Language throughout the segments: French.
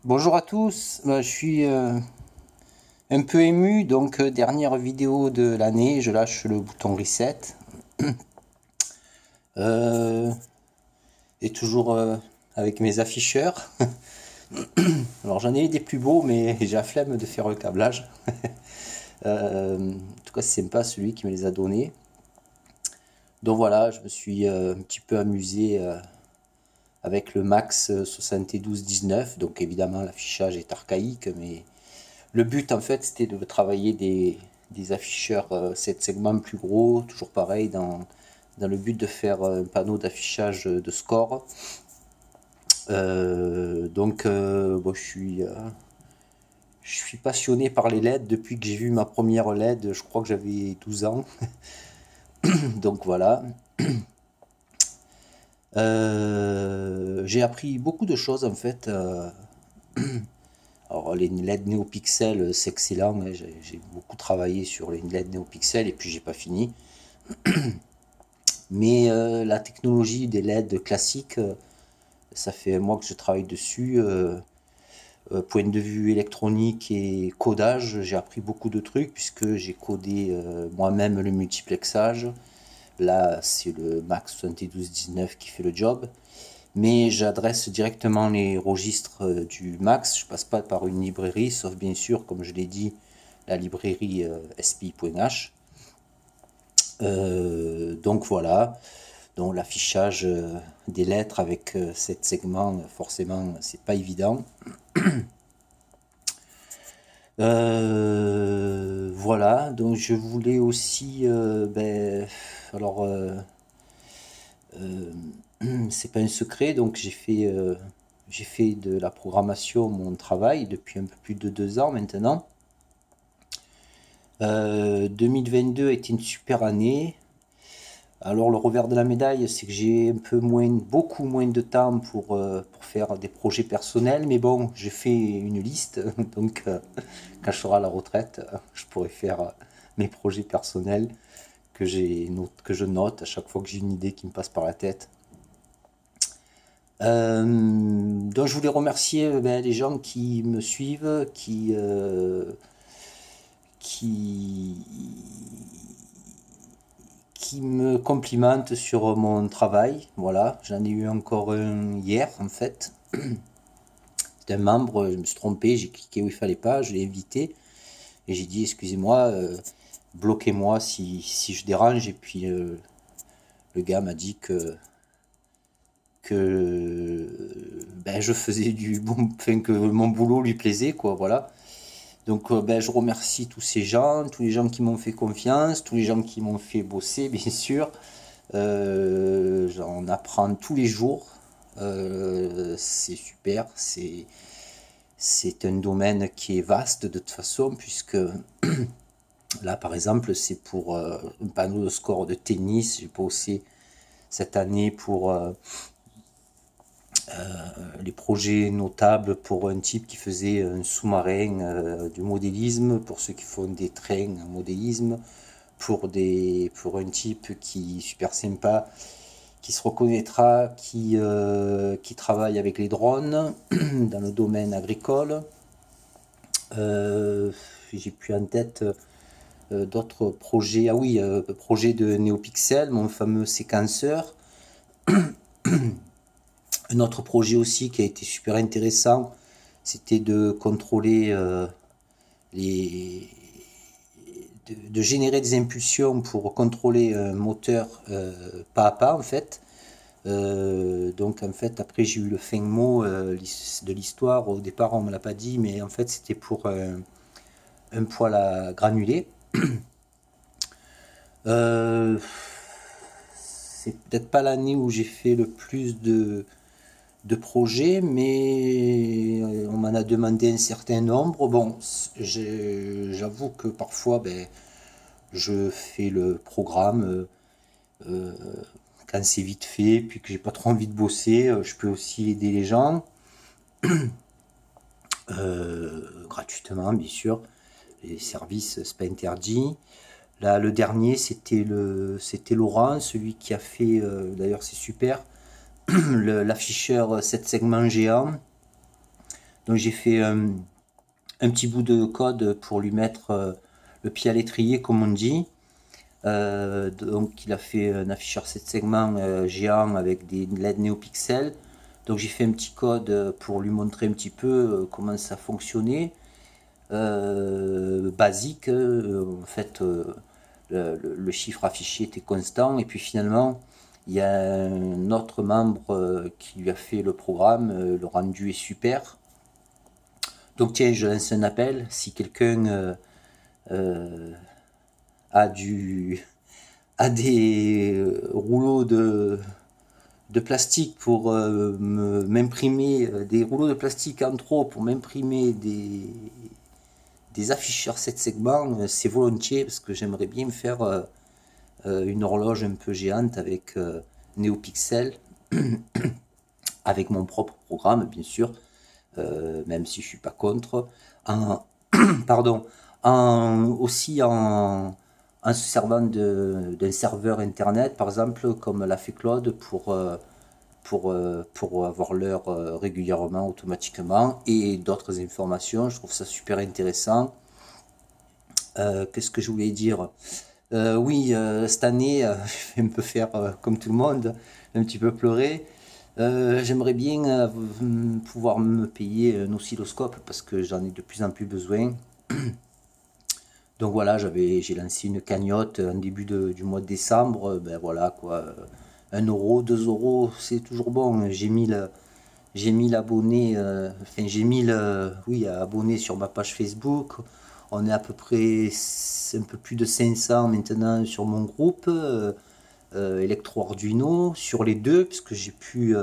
Bonjour à tous. Je suis un peu ému, donc dernière vidéo de l'année, je lâche le bouton reset. Euh, et toujours avec mes afficheurs. Alors j'en ai des plus beaux, mais j'ai la flemme de faire le câblage. En tout cas, c'est sympa celui qui me les a donnés. Donc voilà, je me suis un petit peu amusé avec le Max 7219. Donc évidemment, l'affichage est archaïque, mais le but, en fait, c'était de travailler des afficheurs 7 segments plus gros, toujours pareil, dans le but de faire un panneau d'affichage de score. Bon, je suis passionné par les LED depuis que j'ai vu ma première LED, je crois que j'avais 12 ans. Donc voilà. J'ai appris beaucoup de choses en fait. Alors les LED NeoPixel, c'est excellent, hein. J'ai beaucoup travaillé sur les LED NeoPixel et puis j'ai pas fini. Mais la technologie des LED classiques, ça fait un mois que je travaille dessus. Point de vue électronique et codage, j'ai appris beaucoup de trucs puisque j'ai codé moi-même le multiplexage. Là, c'est le Max 7219 qui fait le job. Mais j'adresse directement les registres du Max. Je passe pas par une librairie, sauf bien sûr, comme je l'ai dit, la librairie spi.h. Donc voilà. Donc l'affichage des lettres avec 7 segments, forcément, c'est pas évident. Voilà, donc je voulais aussi, alors euh, c'est pas un secret, donc j'ai fait de la programmation mon travail depuis un peu plus de 2 ans maintenant. 2022 a été une super année. Alors le revers de la médaille, c'est que j'ai un peu moins, beaucoup moins de temps pour faire des projets personnels, mais bon, j'ai fait une liste, donc quand je serai à la retraite, je pourrai faire mes projets personnels que je note à chaque fois que j'ai une idée qui me passe par la tête. Donc je voulais remercier les gens qui me suivent, qui, qui me complimente sur mon travail. Voilà, j'en ai eu encore un hier en fait. C'était un membre, je me suis trompé, j'ai cliqué où il fallait pas, je l'ai invité et j'ai dit excusez-moi, bloquez-moi si je dérange. Et puis le gars m'a dit que je faisais du bon, enfin que mon boulot lui plaisait quoi, voilà. Donc je remercie tous ces gens, tous les gens qui m'ont fait confiance, tous les gens qui m'ont fait bosser bien sûr. J'en apprends tous les jours. C'est super. C'est un domaine qui est vaste de toute façon, puisque là, par exemple, c'est pour un panneau de score de tennis. J'ai bossé cette année pour les projets notables pour un type qui faisait un sous-marin, du modélisme, pour ceux qui font des trains en modélisme, pour un type qui est super sympa, qui se reconnaîtra, qui travaille avec les drones dans le domaine agricole. Euh, j'ai plus en tête d'autres projets. Ah oui, projet de NeoPixel, mon fameux séquenceur. Un autre projet aussi qui a été super intéressant, c'était de contrôler les, de générer des impulsions pour contrôler un moteur pas à pas en fait. Donc en fait après j'ai eu le fin mot de l'histoire. Au départ on me l'a pas dit, mais en fait c'était pour un poêle à granulés. Euh, c'est peut-être pas l'année où j'ai fait le plus de projets, mais on m'en a demandé un certain nombre. Bon, j'avoue que parfois je fais le programme euh, quand c'est vite fait, puis que j'ai pas trop envie de bosser. Je peux aussi aider les gens gratuitement, bien sûr. Les services, c'est pas interdit. Là, le dernier, c'était Laurent, celui qui a fait, d'ailleurs c'est super, l'afficheur 7 segments géant. Donc j'ai fait un petit bout de code pour lui mettre le pied à l'étrier, comme on dit. Donc il a fait un afficheur 7 segments géant avec des LED NeoPixel. Donc j'ai fait un petit code pour lui montrer un petit peu comment ça fonctionnait. Basique, en fait le chiffre affiché était constant et puis finalement il y a un autre membre qui lui a fait le programme, le rendu est super. Donc tiens, je lance un appel, si quelqu'un a du a des rouleaux de plastique pour m'imprimer, des rouleaux de plastique en trop pour m'imprimer des afficheurs 7 segments, c'est volontiers parce que j'aimerais bien me faire une horloge un peu géante avec NeoPixel, avec mon propre programme bien sûr, même si je suis pas contre, en, pardon, aussi en se servant d'un serveur internet par exemple comme l'a fait Claude pour avoir l'heure régulièrement, automatiquement, et d'autres informations. Je trouve ça super intéressant. Qu'est-ce que je voulais dire? Oui, cette année, je vais un peu faire comme tout le monde, un petit peu pleurer. J'aimerais bien pouvoir me payer un oscilloscope parce que j'en ai de plus en plus besoin. Donc voilà, j'ai lancé une cagnotte en début du mois de décembre. Ben voilà quoi, 1 euro, 2 euros, c'est toujours bon. J'ai 1000 abonnés, enfin j'ai 1000 oui, abonnés sur ma page Facebook. On est à peu près un peu plus de 500 maintenant sur mon groupe Electro Arduino, sur les deux, puisque j'ai pu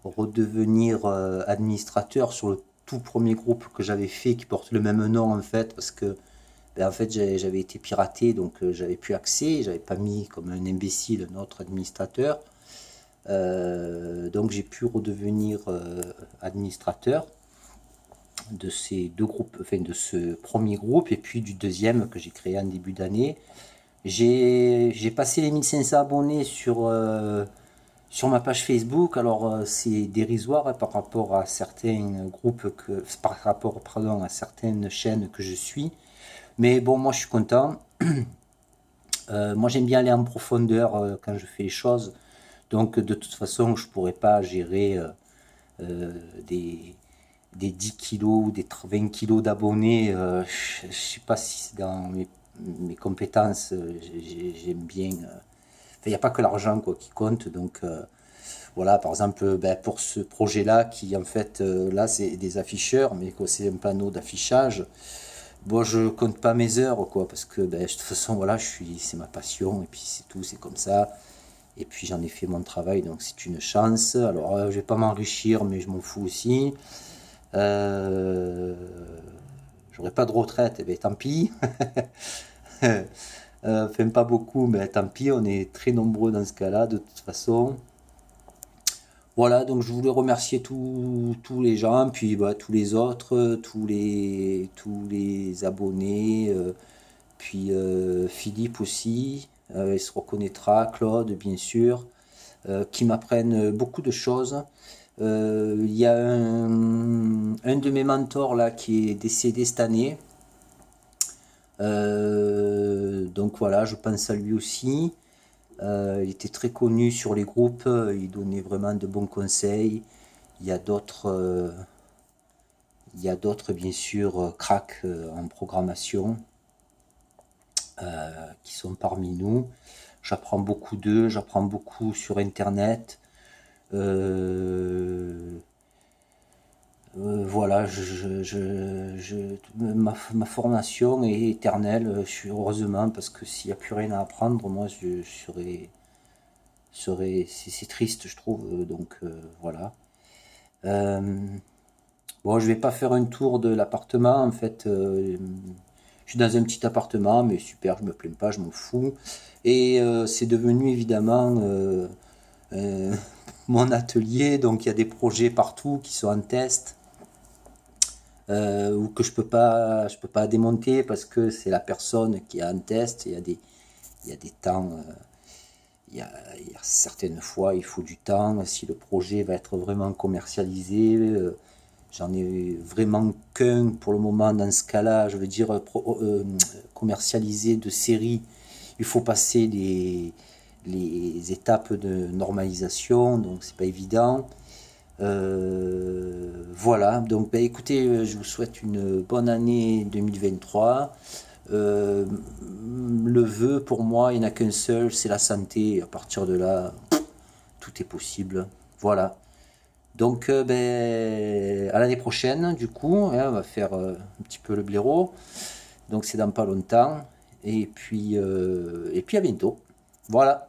redevenir administrateur sur le tout premier groupe que j'avais fait, qui porte le même nom en fait, parce que ben, en fait j'avais été piraté, donc j'avais plus accès, j'avais pas mis comme un imbécile notre administrateur. Donc j'ai pu redevenir administrateur de ces deux groupes, enfin de ce premier groupe et puis du deuxième que j'ai créé en début d'année. J'ai passé les 1500 abonnés sur ma page Facebook. Alors c'est dérisoire par rapport à certains groupes par rapport pardon, à certaines chaînes que je suis. Mais bon, moi je suis content. Moi j'aime bien aller en profondeur quand je fais les choses. Donc de toute façon, je pourrais pas gérer euh, des, des 10 kilos ou des 20 kilos d'abonnés. Je ne sais pas si c'est dans mes compétences. J'aime bien. Il n'y a pas que l'argent quoi, qui compte. Donc voilà, par exemple, ben, pour ce projet-là, qui en fait, là, c'est des afficheurs, mais quoi, c'est un panneau d'affichage. Bon, je compte pas mes heures, quoi, parce que ben, de toute façon, voilà, c'est ma passion, et puis c'est tout, c'est comme ça. Et puis j'en ai fait mon travail, donc c'est une chance. Alors, je vais pas m'enrichir, mais je m'en fous aussi. Euh, J'aurai pas de retraite, eh ben, tant pis. Enfin, pas beaucoup, mais tant pis, on est très nombreux dans ce cas-là, de toute façon. Voilà, donc je voulais remercier tous les gens, puis bah, tous les autres, tous les abonnés, puis Philippe aussi, il se reconnaîtra, Claude bien sûr, qui m'apprennent beaucoup de choses. Il y a un de mes mentors là qui est décédé cette année. Donc voilà, je pense à lui aussi. Il était très connu sur les groupes, il donnait vraiment de bons conseils. Il y a d'autres, bien sûr cracks en programmation qui sont parmi nous. J'apprends beaucoup d'eux, j'apprends beaucoup sur Internet. Euh, voilà, ma formation est éternelle, je suis heureusement parce que s'il n'y a plus rien à apprendre, moi c'est triste je trouve, donc voilà. Euh, bon, je vais pas faire un tour de l'appartement en fait, je suis dans un petit appartement, mais super, je me plains pas, je m'en fous. Et c'est devenu évidemment euh, mon atelier, donc il y a des projets partout qui sont en test. Ou que je peux pas démonter parce que c'est la personne qui a un test. Il y a des temps, il y a certaines fois il faut du temps. Si le projet va être vraiment commercialisé, J'en ai vraiment qu'un pour le moment dans ce cas-là. Je veux dire, commercialisé de série, il faut passer les étapes de normalisation, donc c'est pas évident. Voilà, donc bah, écoutez, je vous souhaite une bonne année 2023. Euh, le vœu pour moi, il n'y en a qu'un seul, c'est la santé. À partir de là, tout est possible. Voilà. Donc, ben, à l'année prochaine, du coup, hein, on va faire un petit peu le blaireau. Donc, c'est dans pas longtemps. Et puis à bientôt. Voilà.